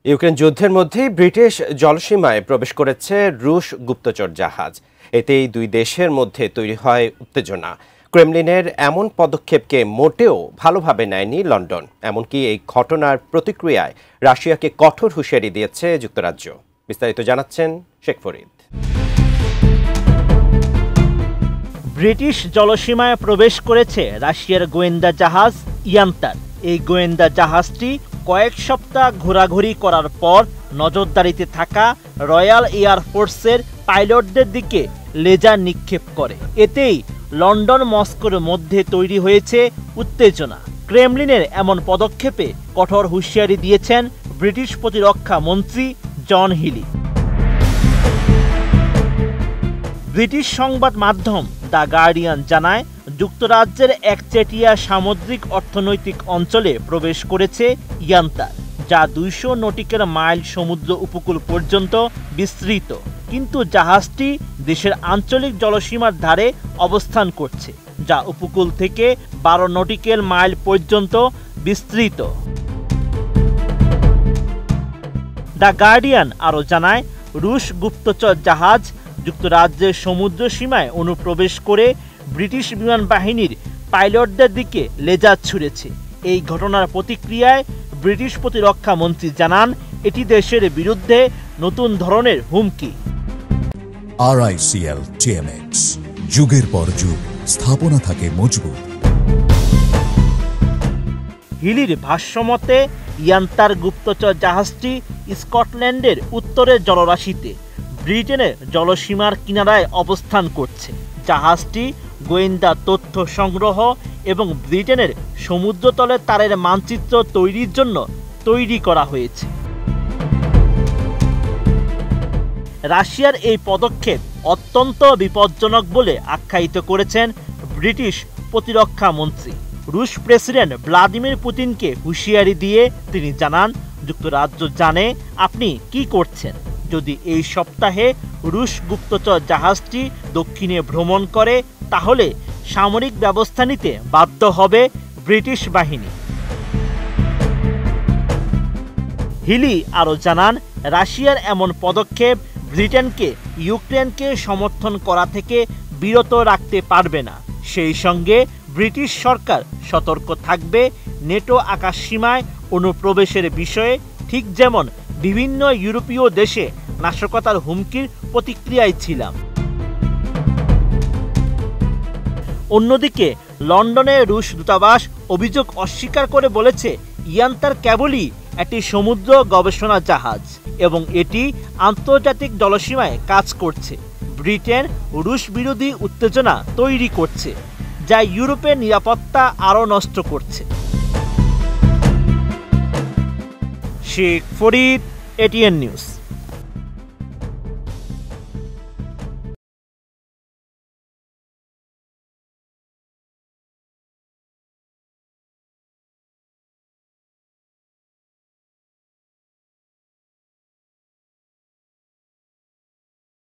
Ukraine যুদ্ধের মধ্যেই British জলসীমায় প্রবেশ করেছে রুশ গুপ্তচর জাহাজ। এতেই দুই দেশের মধ্যে তৈরি হয় উত্তেজনা। ক্রেমলিনের এমন পদক্ষেপকে মোটেও ভালোভাবে নেয়নি লন্ডন। এমনকি এই ঘটনার প্রতিক্রিয়ায় রাশিয়াকে কঠোর হুঁশিয়ারি দিয়েছে যুক্তরাজ্য। বিস্তারিত জানাচ্ছেন শেখ ফরিদ। ব্রিটিশ জলসীমায় প্রবেশ করেছে রাশিয়ার গোয়েন্দা জাহাজ ইয়ান্তার। এই গোয়েন্দা জাহাজটি কয়েক সপ্তাহ ঘোরাঘুরি করার পর নজরদারিতে থাকা রয়্যাল এয়ার ফোর্সের পাইলটদের দিকে লেজার নিক্ষেপ করে। এতেই লন্ডন মস্কোর মধ্যে তৈরি হয়েছে উত্তেজনা। ক্রেমলিনের এমন পদক্ষেপে কঠোর হুঁশিয়ারি দিয়েছেন ব্রিটিশ প্রতিরক্ষা মন্ত্রী জন হিলি। ব্রিটিশ সংবাদ মাধ্যম দ্য গার্ডিয়ান জানায়, যুক্তরাজ্যের একচেটিয়া সামুদ্রিক অর্থনৈতিক অঞ্চলে প্রবেশ করেছে ইয়ান্তার, যা 200 নটিক্যাল মাইল সমুদ্র উপকূল পর্যন্ত বিস্তৃত। কিন্তু জাহাজটি দেশের আঞ্চলিক জলসীমার ধারে অবস্থান করছে, যা উপকূল থেকে 12 নটিক্যাল মাইল পর্যন্ত বিস্তৃত। দ্য গার্ডিয়ান আরও জানায়, রুশ গুপ্তচর জাহাজ যুক্তরাজ্যের সমুদ্র সীমায় অনুপ্রবেশ করে ব্রিটিশ বিমান বাহিনীর পাইলটদের দিকে লেজার ছুড়েছে। এই ঘটনার প্রতিক্রিয়ায় ব্রিটিশ প্রতিরক্ষা মন্ত্রী জানান, এটি দেশের বিরুদ্ধে নতুন ধরনের হুমকি। RICL TMX, যুগের পর যুগ স্থাপনা থাকে মজবুত। হিলির ভাষ্যমতে, ইয়ান্তার গুপ্তচর জাহাজটি স্কটল্যান্ডের উত্তরের জলরাশিতে ব্রিটেনের জলসীমার কিনারায় অবস্থান করছে। জাহাজটি গোয়েন্দা তথ্য সংগ্রহ এবং ব্রিটেনের সমুদ্রতলের তারের মানচিত্র তৈরির জন্য তৈরি করা হয়েছে। রাশিয়ার এই পদক্ষেপ অত্যন্ত বিপজ্জনক বলে আখ্যায়িত করেছেন ব্রিটিশ প্রতিরক্ষা মন্ত্রী। রুশ প্রেসিডেন্ট ভ্লাদিমির পুতিনকে হুঁশিয়ারি দিয়ে তিনি জানান, যুক্তরাজ্য জানে আপনি কি করছেন। যদি এই সপ্তাহে রুশ গুপ্তচর জাহাজটি দক্ষিণে ভ্রমণ করে, তাহলে সামরিক ব্যবস্থা নিতে বাধ্য হবে ব্রিটিশ বাহিনী। হিলি আরও জানান, রাশিয়ার এমন পদক্ষেপ ব্রিটেনকে ইউক্রেনকে সমর্থন করা থেকে বিরত রাখতে পারবে না। সেই সঙ্গে ব্রিটিশ সরকার সতর্ক থাকবে নেটো আকাশসীমায় অনুপ্রবেশের বিষয়ে, ঠিক যেমন বিভিন্ন ইউরোপীয় দেশে নাশকতার হুমকির প্রতিক্রিয়ায় ছিলাম। অন্যদিকে লন্ডনে রুশ দূতাবাস অভিযোগ অস্বীকার করে বলেছে, ইয়ান্তার কেবলই একটি সমুদ্র গবেষণা জাহাজ এবং এটি আন্তর্জাতিক জলসীমায় কাজ করছে। ব্রিটেন রুশ বিরোধী উত্তেজনা তৈরি করছে, যা ইউরোপের নিরাপত্তা আরও নষ্ট করছে। Sheikh Farid, ATN news.